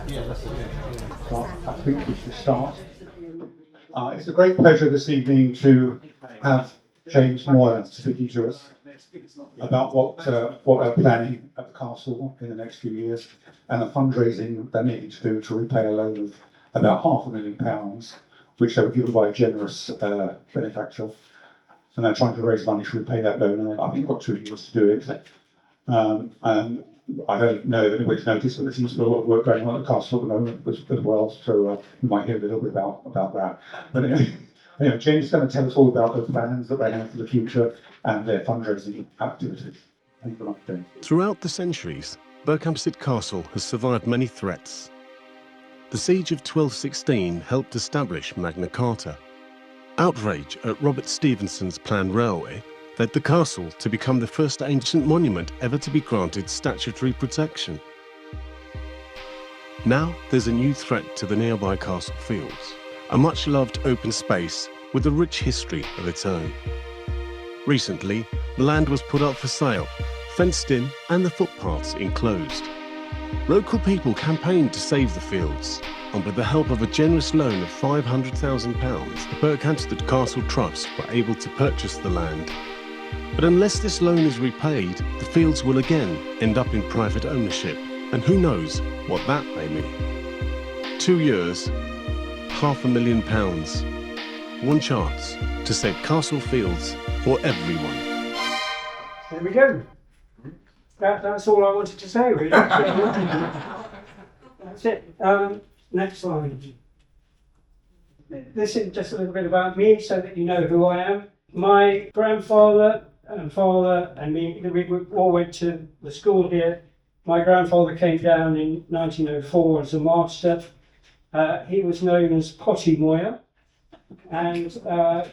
So I think we should start. It's a great pleasure this evening to have James Moyer speaking to us about what they're planning at the castle in the next few years and the fundraising they need to do to repay a loan of about £500,000, which they were given by a generous benefactor. And they're trying to raise money to repay that loan. And I think they've got 2 years to do it. And I don't know if anybody's noticed, but there seems to be a lot of work going on at the castle at the moment as well. So you might hear a little bit about that. But anyway, James is going to tell us all about the plans that they have for the future and their fundraising activities. Thank you very much, James. Throughout the centuries, Berkhamsted Castle has survived many threats. The siege of 1216 helped establish Magna Carta. Outrage at Robert Stephenson's planned railway led the castle to become the first ancient monument ever to be granted statutory protection. Now there's a new threat to the nearby castle fields, a much-loved open space with a rich history of its own. Recently, the land was put up for sale, fenced in and the footpaths enclosed. Local people campaigned to save the fields, and with the help of a generous loan of £500,000, the Berkhamsted Castle Trust were able to purchase the land. But unless this loan is repaid, the fields will again end up in private ownership, and who knows what that may mean. 2 years, £500,000, one chance to save Castle Fields for everyone. There we go. That's all I wanted to say, really. That's it. Next slide. This is just a little bit about me so that you know who I am. My grandfather and father and me, we all went to the school here. My grandfather came down in 1904 as a master. He was known as Potty Moyer. And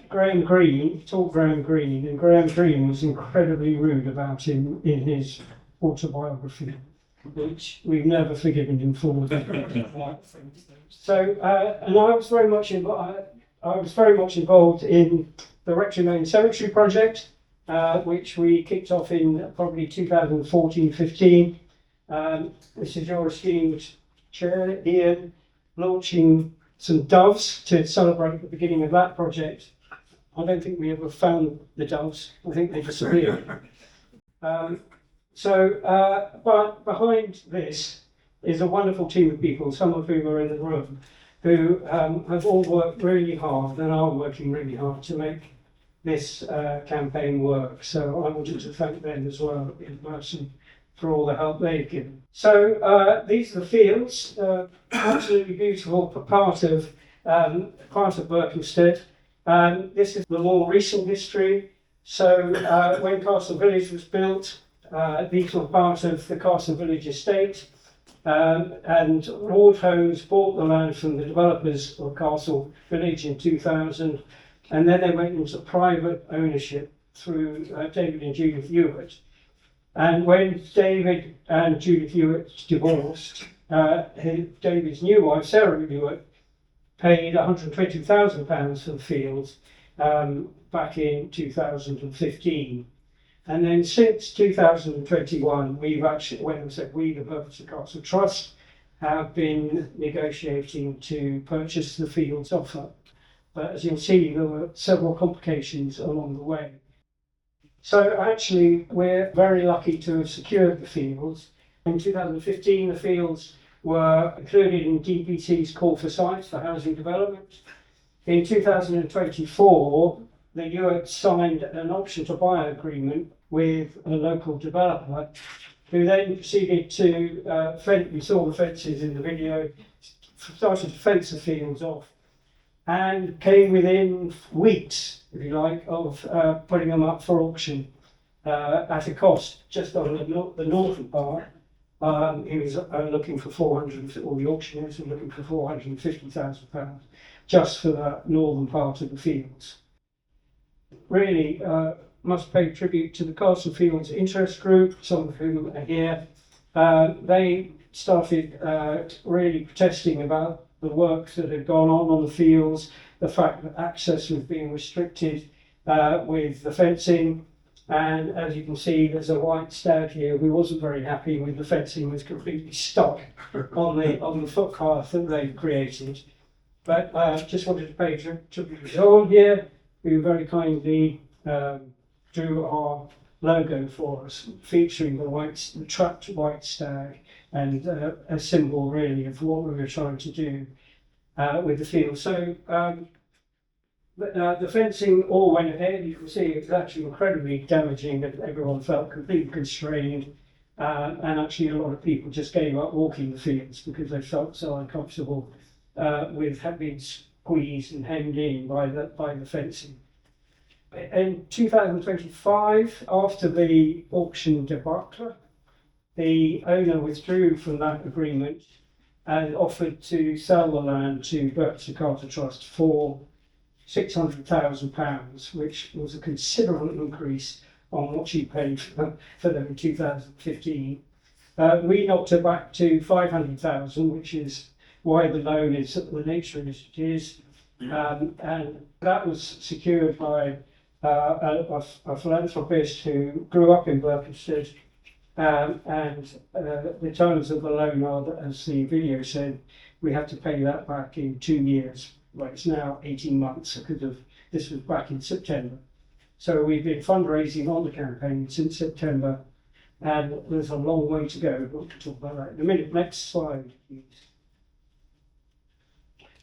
Graham Greene taught Graham Greene, and Graham Greene was incredibly rude about him in his autobiography, which we've never forgiven him for. So, and I was very much involved in the Rectory Main Cemetery project, which we kicked off in probably 2014-15. This is your esteemed chair, Ian, launching some doves to celebrate the beginning of that project. I don't think we ever found the doves. I think they disappeared. But behind this is a wonderful team of people, some of whom are in the room, who have all worked really hard and are working really hard to make this campaign work. So I wanted to thank them as well in person for all the help they've given. So these are the fields, absolutely beautiful part of Berkhamsted. This is the more recent history. So when Castle Village was built, these were part of the Castle Village estate, and Lord Holmes bought the land from the developers of Castle Village in 2000, and then they went into private ownership through David and Judith Ewart. And when David and Judith Ewart divorced, David's new wife, Sarah Ewart, paid £120,000 for the fields back in 2015. And then since 2021, we've actually, when I said we, the Berkhamsted Castle Trust, have been negotiating to purchase the fields offer. But as you'll see, there were several complications along the way. So actually, we're very lucky to have secured the fields. In 2015, the fields were included in DPT's call for sites for housing development. In 2024, the Ewart signed an option to buy agreement with a local developer, who then proceeded to fence. We saw the fences in the video, started to fence the fields off, and came within weeks, if you like, of putting them up for auction at a cost just on the northern part. He was looking for or the auctioneers were looking for £450,000 just for the northern part of the fields. Really must pay tribute to the Castle Fields Interest Group, some of whom are here. They started really protesting about the work that had gone on the fields, the fact that access was being restricted with the fencing, And as you can see, there's a white stag here who wasn't very happy with the fencing, was completely stuck on the footpath that they've created. But just wanted to pay tribute to Jean here, who very kindly drew our logo for us, featuring the trapped white stag, and a symbol really of what we were trying to do with the field. So the fencing all went ahead. You can see it was actually incredibly damaging, and everyone felt completely constrained. And actually, a lot of people just gave up walking the fields because they felt so uncomfortable with being squeezed and hemmed in by the fencing. In 2025, after the auction debacle, the owner withdrew from that agreement and offered to sell the land to Berkshire Carter Trust for £600,000, which was a considerable increase on what she paid for them in 2015. We knocked it back to 500,000, which is why the loan is the nature of it is, and that was secured by a philanthropist who grew up in Berkhamsted, and the terms of the loan are that, as the video said, we have to pay that back in 2 years. Well, it's now 18 months because this was back in September. So we've been fundraising on the campaign since September, and there's a long way to go. We'll talk about that in a minute. Next slide, please.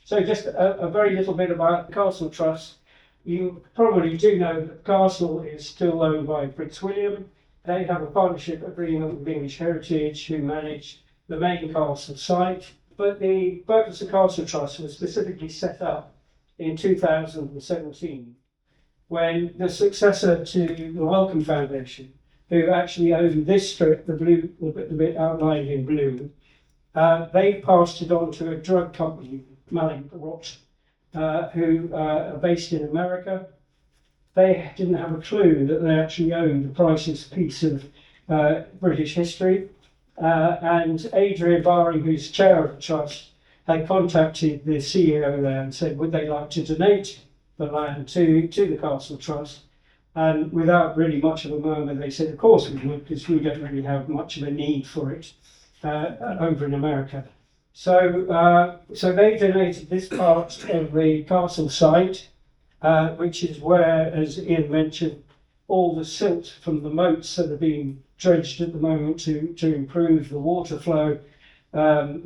So just a very little bit about the Castle Trust. You probably do know that the castle is still owned by Prince William. They have a partnership agreement with English Heritage, who manage the main castle site. But the Berkhamsted Castle Trust was specifically set up in 2017 when the successor to the Wellcome Foundation, who actually owned this strip, the bit outlined in blue, they passed it on to a drug company, Mallinckrodt, who are based in America. They didn't have a clue that they actually owned the priceless piece of British history. And Adrian Baring, who's chair of the trust, had contacted the CEO there and said, would they like to donate the land to the Castle Trust? And without really much of a murmur, they said, of course we would, because we don't really have much of a need for it over in America. So they donated this part of the castle site, which is where, as Ian mentioned, all the silt from the moats that are being dredged at the moment to improve the water flow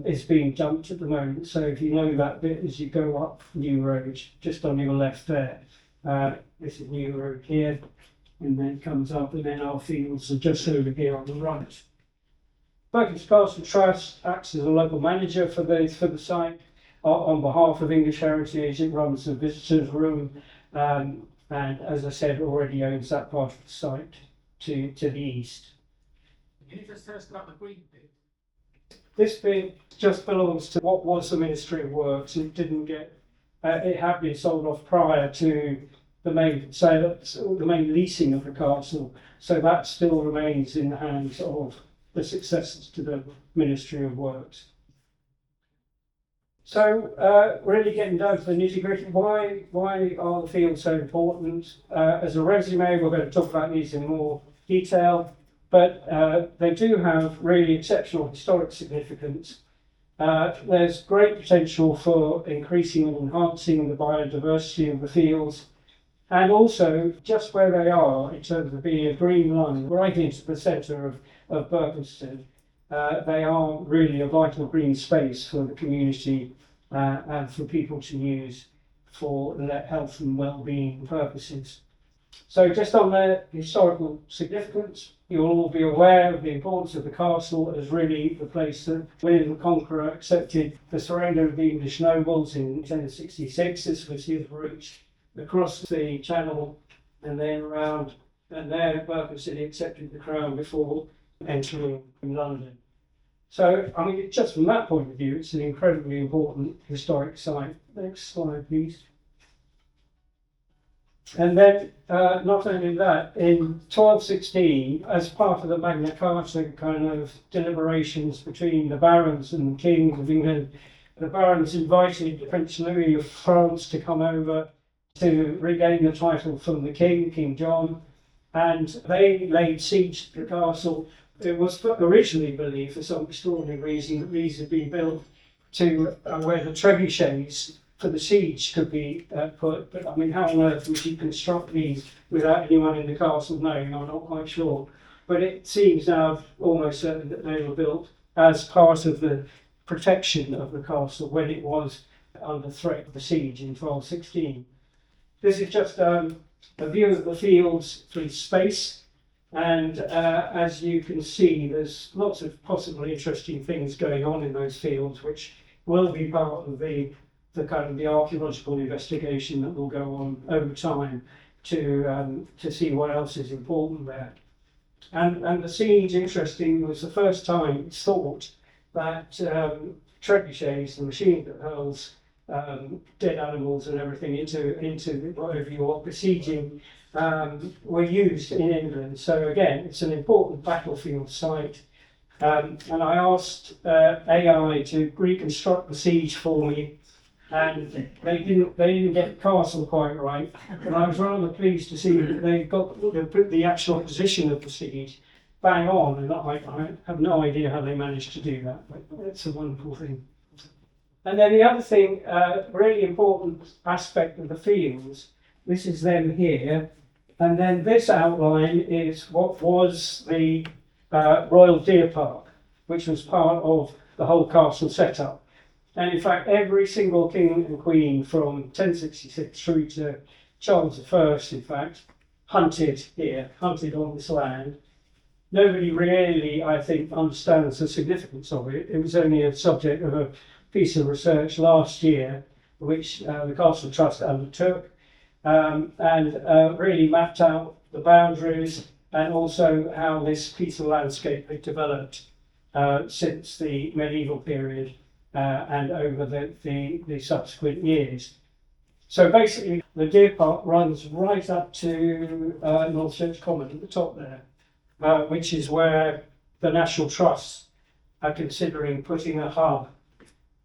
is being dumped at the moment. So if you know that bit as you go up New Road, just on your left there, this is New Road here, and then it comes up, and then our fields are just over here on the right. Berkhamsted Castle Trust acts as a local manager for the site on behalf of English Heritage. It runs the visitors room, and as I said, already owns that part of the site to the east. Can you just tell us about the green bit? This bit just belongs to what was the Ministry of Works. It didn't get. It had been sold off prior to the main sale, the main leasing of the castle. So that still remains in the hands of the successors to the Ministry of Works. So really getting down to the nitty-gritty, why are the fields so important? As a resume, we're going to talk about these in more detail, but they do have really exceptional historic significance. There's great potential for increasing and enhancing the biodiversity of the fields, and also just where they are in terms of being a green line right into the centre of Berkhamsted. They are really a vital green space for the community and for people to use for health and well-being purposes. So just on their historical significance, you'll all be aware of the importance of the castle as really the place that William the Conqueror accepted the surrender of the English nobles in 1066. This was his route across the Channel and then around, and there at Berkhamsted he accepted the crown before entering London. So, I mean, just from that point of view, it's an incredibly important historic site. Next slide, please. And then, not only that, in 1216, as part of the Magna Carta kind of deliberations between the barons and the kings of England, the barons invited Prince Louis of France to come over to regain the title from the king, King John. and they laid siege to the castle. It was originally believed, for some extraordinary reason, that these had been built to where the trebuchets for the siege could be put. But I mean, how on earth would you construct these without anyone in the castle knowing? I'm not quite sure. But it seems now almost certain that they were built as part of the protection of the castle when it was under threat of the siege in 1216. This is just a view of the fields through space. And as you can see, there's lots of possibly interesting things going on in those fields, which will be part of the kind of the archaeological investigation that will go on over time to see what else is important there. And the siege, interesting, was the first time it's thought that trebuchets, the machine that hurls dead animals and everything into whatever you're besieging, were used in England. So again, it's an important battlefield site. And I asked AI to reconstruct the siege for me, and they didn't get the castle quite right. But I was rather pleased to see that they got the actual position of the siege bang on, and I have no idea how they managed to do that, but it's a wonderful thing. And then the other thing, really important aspect of the fields, this is them here, and then this outline is what was the Royal Deer Park, which was part of the whole castle setup. And in fact, every single king and queen from 1066 through to Charles I, in fact, hunted here, hunted on this land. Nobody really, I think, understands the significance of it. It was only a subject of a piece of research last year, which the Castle Trust undertook, and really mapped out the boundaries and also how this piece of landscape had developed since the medieval period and over the subsequent years. So basically, the Deer Park runs right up to North Church Common at the top there, which is where the National Trust are considering putting a hub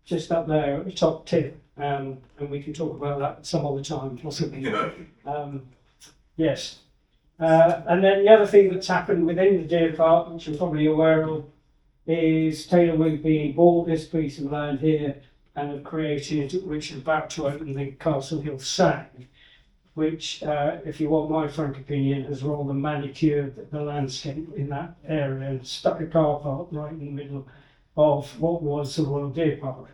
just up there at the top tip, and we can talk about that some other time, possibly. Yes. And then the other thing that's happened within the Deer Park, which you're probably aware of, is Taylor Wimpey bought this piece of land here and have created, which is about to open, the Castle Hill Sand, which, if you want my frank opinion, has rather manicured the landscape in that area and stuck a car park right in the middle of what was the Royal Deer Park.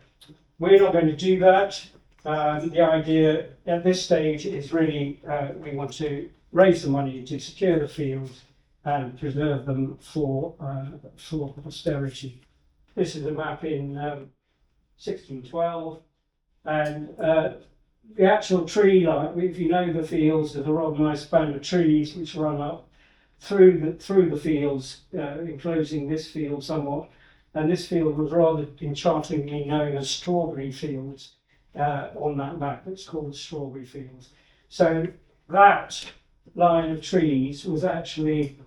We're not going to do that. The idea at this stage is really we want to raise the money to secure the fields and preserve them for posterity. This is a map in 1612, and the actual tree line, if you know the fields, there's a rather nice band of trees which run up through the fields, enclosing this field somewhat. And this field was rather enchantingly known as Strawberry Fields on that map. It's called Strawberry Fields. So that line of trees was actually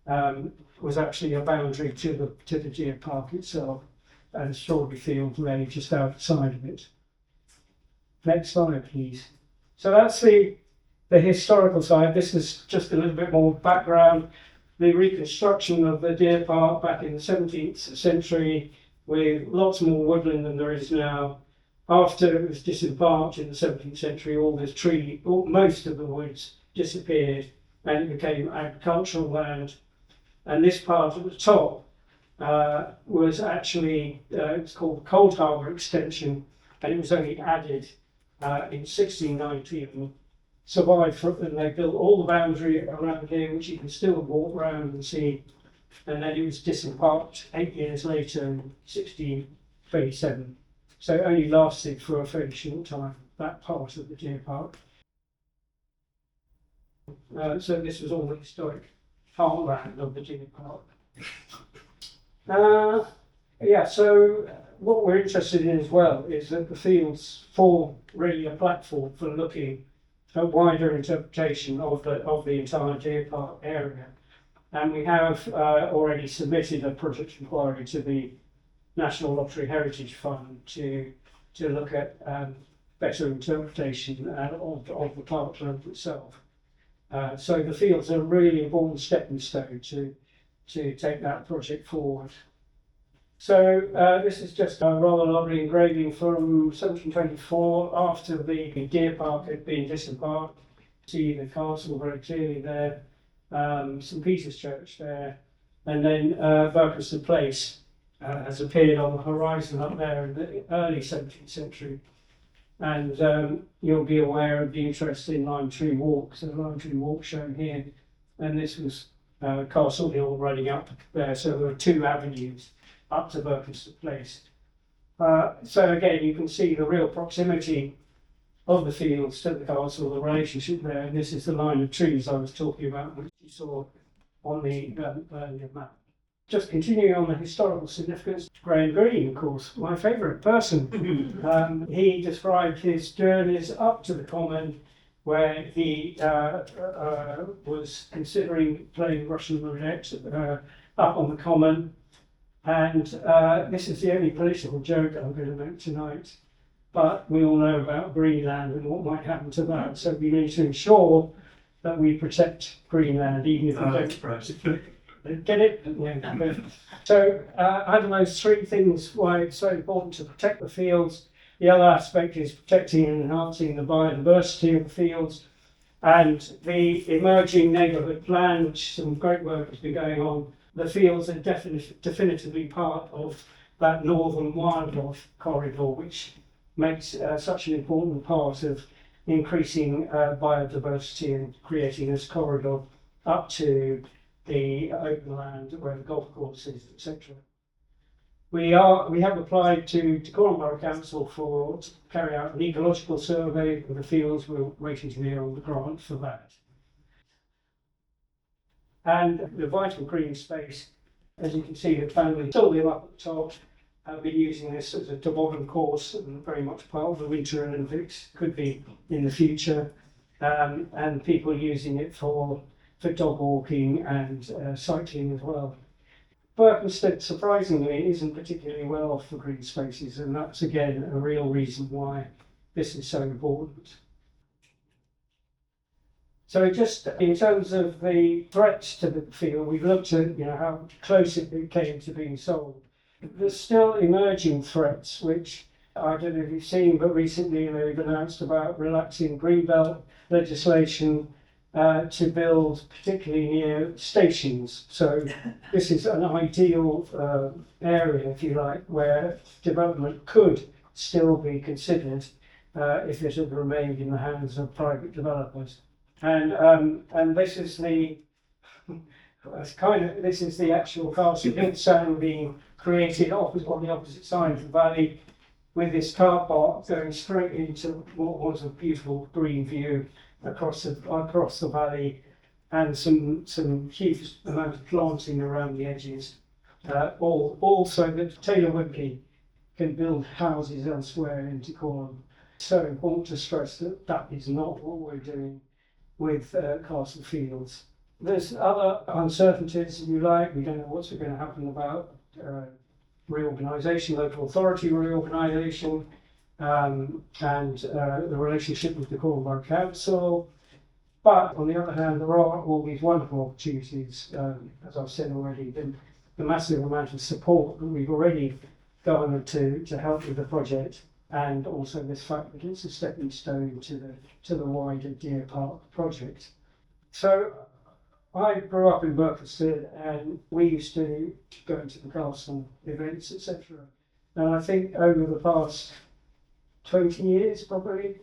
a boundary to the Deer Park itself, and Strawberry Fields lay just outside of it. Next slide, please. So that's the historical side. This is just a little bit more background. The reconstruction of the Deer Park back in the 17th century, with lots more woodland than there is now. After it was disembarked in the 17th century, most of the woods disappeared and it became agricultural land. And this part at the top was actually, it's called the Cold Harbour Extension, and it was only added in 1619. Survived and they built all the boundary around here, which you can still walk around and see. And then it was disembarked 8 years later in 1637. So it only lasted for a fairly short time, that part of the Deer Park. So this was all the historic heartland of the Deer Park. So what we're interested in as well is that the fields form really a platform for looking a wider interpretation of the entire Deer Park area, and we have already submitted a project inquiry to the National Lottery Heritage Fund to look at better interpretation of the parkland itself. So the fields are a really important stepping stone to take that project forward. So this is just a rather lovely engraving from 1724 after the deer park had been disembarked. See the castle very clearly there, St Peter's Church there, and then Berkhamsted Place has appeared on the horizon up there in the early 17th century. And you'll be aware of the interest in Lime Tree Walk, so Lime Tree Walk shown here, and this was Castle Hill running up there, so there were two avenues up to Berkhamsted Place. So again, you can see the real proximity of the fields to the castle, the relationship there, and this is the line of trees I was talking about, which you saw on the earlier map. Just continuing on the historical significance, Graham Greene, of course, my favourite person. He described his journeys up to the Common, where he was considering playing Russian roulette up on the Common. And this is the only political joke I'm going to make tonight. But we all know about Greenland and what might happen to that. So we need to ensure that we protect Greenland, even if we don't. Get it? Yeah. So I have those three things why it's so important to protect the fields. The other aspect is protecting and enhancing the biodiversity of the fields. And the emerging neighbourhood plan, which some great work has been going on. The fields are definitively part of that northern wildlife corridor, which makes such an important part of increasing biodiversity and creating this corridor up to the open land where the golf course is, etc. We have applied to Dacorum Borough Council to carry out an ecological survey of the fields. We're waiting to hear on the grant for that. And the vital green space, as you can see, the family still live up at the top. Have been using this as a toboggan course and very much part of the Winter Olympics, could be in the future, and people using it for dog walking and cycling as well. Berkhamsted, surprisingly, isn't particularly well off for green spaces, and that's again a real reason why this is so important. So just in terms of the threats to the field, we've looked at how close it came to being sold. There's still emerging threats, which I don't know if you've seen, but recently they've announced about relaxing greenbelt legislation to build particularly near stations. So this is an ideal area, if you like, where development could still be considered if it had remained in the hands of private developers. And this is the actual Castle Hill Sound being created on the opposite side of the valley, with this car park going straight into what was a beautiful green view across the valley, and some huge amount of planting around the edges, all so that Taylor Wimpey can build houses elsewhere in Dacorum. So important to stress that that is not what we're doing with Castle Fields. There's other uncertainties, if you like. We don't know what's going to happen about reorganisation, local authority reorganisation, and the relationship with the Dacorum Borough Council. But on the other hand, there are all these wonderful opportunities, as I've said already, the massive amount of support that we've already garnered to help with the project, and also this fact that it's a stepping stone to the wider Deer Park project. So I grew up in Berkhamsted, and we used to go to the castle events, etc. And I think over the past 20 years, probably,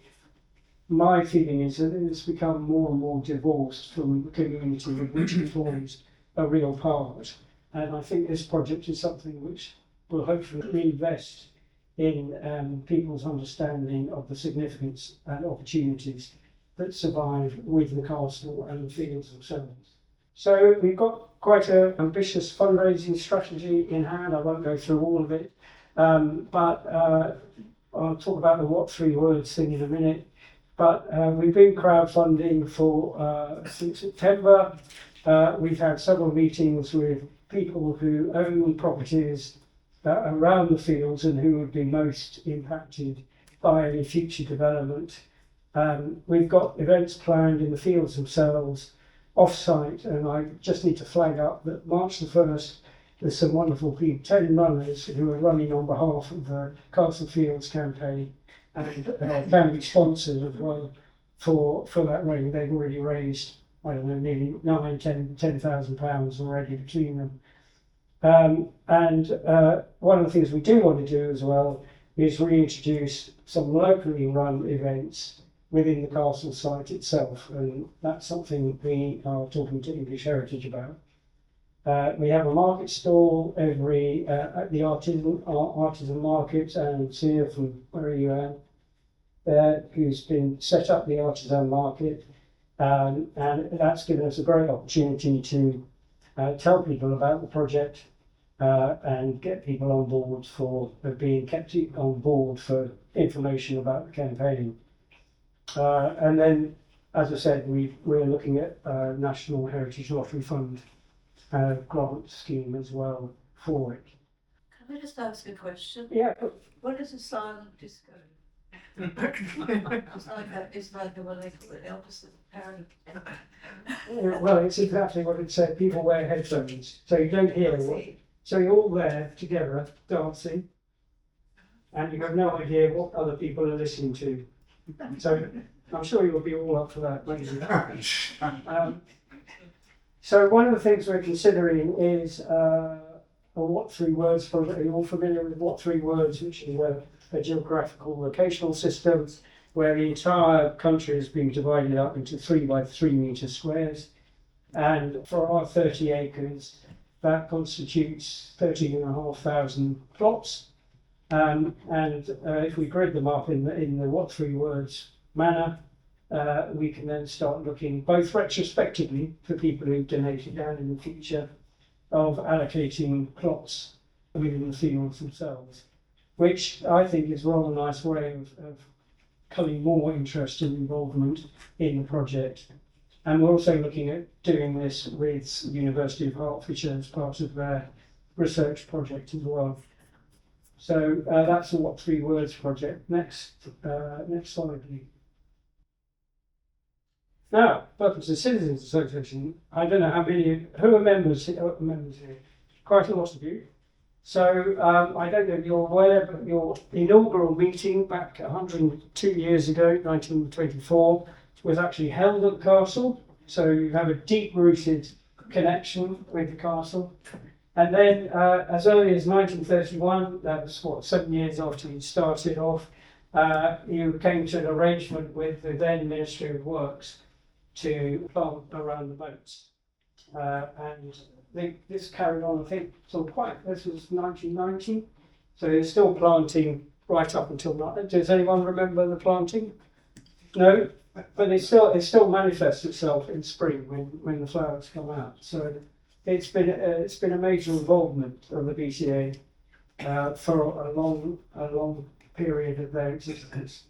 my feeling is that it has become more and more divorced from the community of which it forms a real part. And I think this project is something which will hopefully reinvest in people's understanding of the significance and opportunities that survive with the castle and the fields themselves. So we've got quite an ambitious fundraising strategy in hand. I won't go through all of it, but I'll talk about the what three words thing in a minute. But we've been crowdfunding for since September. We've had several meetings with people who own properties around the fields and who would be most impacted by any future development. We've got events planned in the fields themselves, off-site, and I just need to flag up that March the 1st, there's some wonderful people, 10 runners who are running on behalf of the Castle Fields campaign and can be sponsored as well for that running. They've already raised, I don't know, nearly 10,000 pounds already between them. One of the things we do want to do as well is reintroduce some locally run events within the castle site itself, and that's something we are talking to English Heritage about. We have a market stall every at the artisan market, and Sia from where you are there, who's been set up the artisan market, and that's given us a great opportunity to tell people about the project and get people on board for being kept on board for information about the campaign. And then, as I said, we're looking at National Heritage Lottery Fund grant scheme as well for it. Can I just ask a question? Yeah, What is a silent disco? It's like what they call it, the opposite parent. well, it's exactly what it said. People wear headphones, so you don't hear it. So you're all there together dancing, and you have no idea what other people are listening to. So I'm sure you'll be all up for that, won't you? So one of the things we're considering is a What Three Words project. Are you all familiar with What Three Words, which is a geographical locational system where the entire country is being divided up into 3 by 3 metre squares. And for our 30 acres, that constitutes 13,500 plots. And if we grid them up in the What Three Words manner, we can then start looking both retrospectively for people who've donated down in the future of allocating plots within the fields themselves, which I think is a rather nice way of culling more interest and involvement in the project. And we're also looking at doing this with the University of Hertfordshire as part of their research project as well. So that's the What Three Words project. Next slide, please. Now, purpose of Citizens Association. I don't know how many, who are members here? Quite a lot of you. So I don't know if you're aware, but your inaugural meeting back 102 years ago, 1924, was actually held at the castle. So you have a deep-rooted connection with the castle. And then as early as 1931, that was 7 years after you started off, you came to an arrangement with the then Ministry of Works to plant around the boats. And this carried on, I think, this was 1990. So they're still planting right up until now. Does anyone remember the planting? No? But it still manifests itself in spring when the flowers come out. So it's been a major involvement of the BCA for a long period of their existence.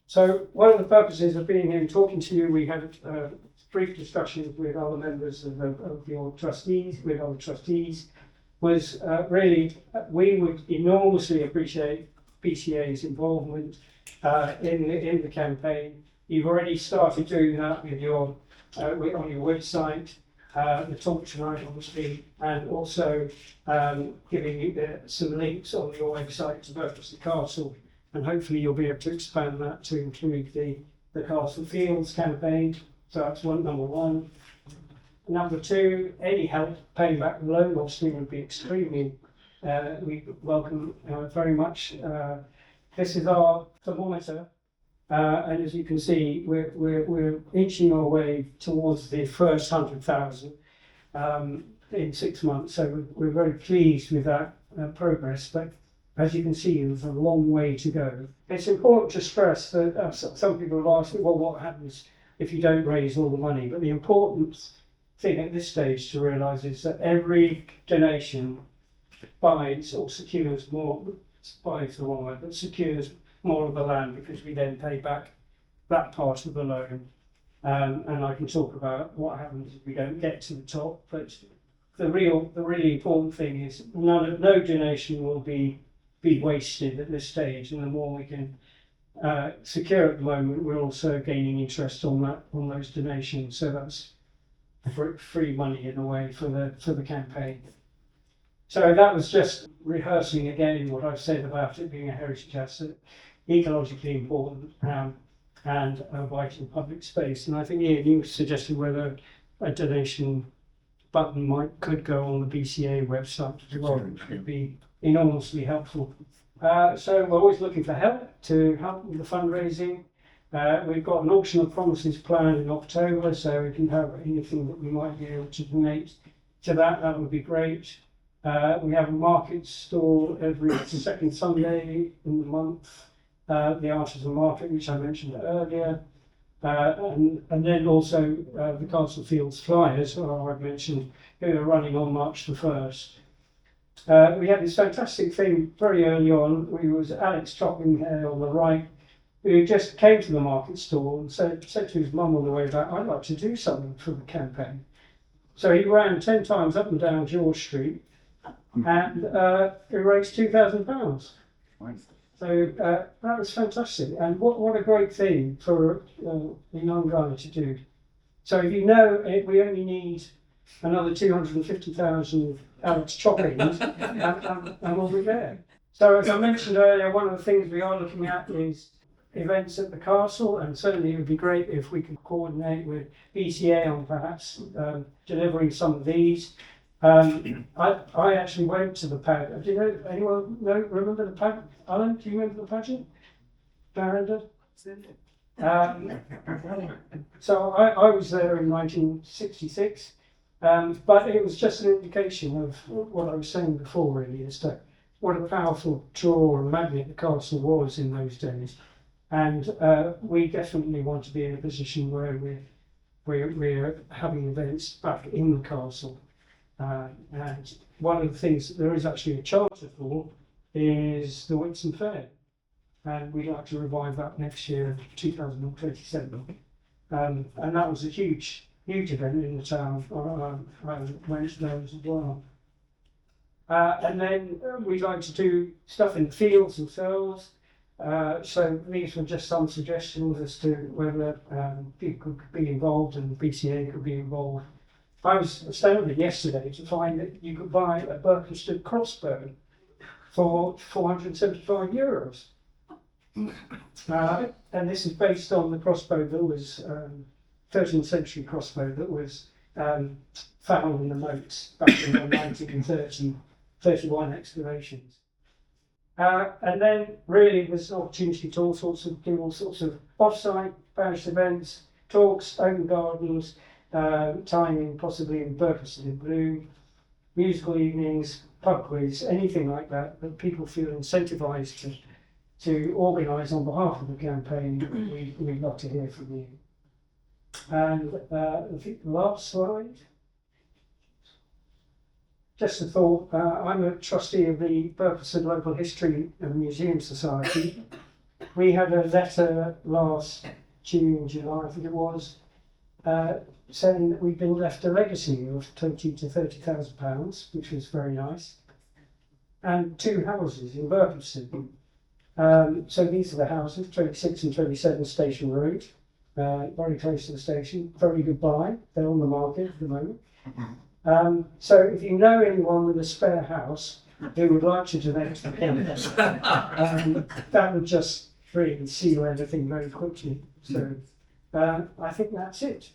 So one of the purposes of being here and talking to you, we had brief discussions with other members of your trustees, was really we would enormously appreciate BCA's involvement in the campaign. You've already started doing that with on your website, the talk tonight, obviously, and also giving you some links on your website to Burford Castle, and hopefully you'll be able to expand that to include the Castle Fields campaign. So that's number one. Number two, any help paying back the loan obviously would be extremely, we welcome very much. This is our thermometer. And as you can see, we're inching our way towards the first 100,000 in 6 months. So we're very pleased with that progress. But as you can see, there's a long way to go. It's important to stress that some people have asked me, well, what happens if you don't raise all the money? But the important thing at this stage to realise is that every donation buys or secures more, buys the wrong word, but secures more of the land, because we then pay back that part of the loan. And I can talk about what happens if we don't get to the top. But the really important thing is no donation will be wasted at this stage, and the more we can secure at the moment. We're also gaining interest on those donations. So that's free money in a way for the campaign. So that was just rehearsing again what I've said about it being a heritage asset, ecologically important, and a vital public space. And I think Ian, you suggested whether a donation button could go on the BCA website as well, which would be enormously helpful. So we're always looking for help to help with the fundraising. We've got an auction of promises planned in October, so if you have anything that we might be able to donate to that would be great. We have a market stall every second Sunday in the month, the Artisan Market, which I mentioned earlier. And then also the Castle Fields Flyers, I've mentioned, who are running on March the 1st. We had this fantastic thing very early on. We was Alex Choppinghair on the right, who just came to the market stall and said to his mum on the way back, "I'd like to do something for the campaign." So he ran 10 times up and down George Street and he raised £2,000. So that was fantastic, and what a great thing for a young guy to do. So if you know it, we only need another 250,000 Alex Choppings and we'll be there. So as I mentioned earlier, one of the things we are looking at is events at the castle, and certainly it would be great if we could coordinate with BCA on perhaps delivering some of these. I actually went to the pageant. Do you know, anyone remember the pageant? Alan, do you remember the pageant? Miranda? So I was there in 1966, but it was just an indication of what I was saying before, really, as to what a powerful draw and magnet the castle was in those days. And we definitely want to be in a position where we're having events back in the castle. And one of the things that there is actually a charter for is the Whitsun Fair, and we'd like to revive that next year, 2027. And that was a huge event in the town. I went to those as well. And then we'd like to do stuff in the fields themselves. So these were just some suggestions as to whether people could be involved and BCA could be involved. I was astounded yesterday to find that you could buy a Berkhamsted crossbow for €475. And this is based on the crossbow that was 13th century crossbow that was found in the moats back in the 1931 excavations. And then really there's an opportunity to do all sorts of off-site parish events, talks, open gardens, timing possibly in Berkhamsted in Bloom, musical evenings, pub quiz, anything like that people feel incentivised to organise on behalf of the campaign. We'd love to hear from you. And I think the last slide. Just a thought, I'm a trustee of the Berkhamsted Local History and Museum Society. We had a letter last June, July, I think it was, saying that we've been left a legacy of £20,000 to £30,000, which was very nice, and 2 houses in Berkhamsted. So these are the houses, 26 and 27 Station Road, very close to the station, very good buy, they're on the market at the moment. So if you know anyone with a spare house who would like to donate to the campaign, that would just really seal everything very quickly. So I think that's it.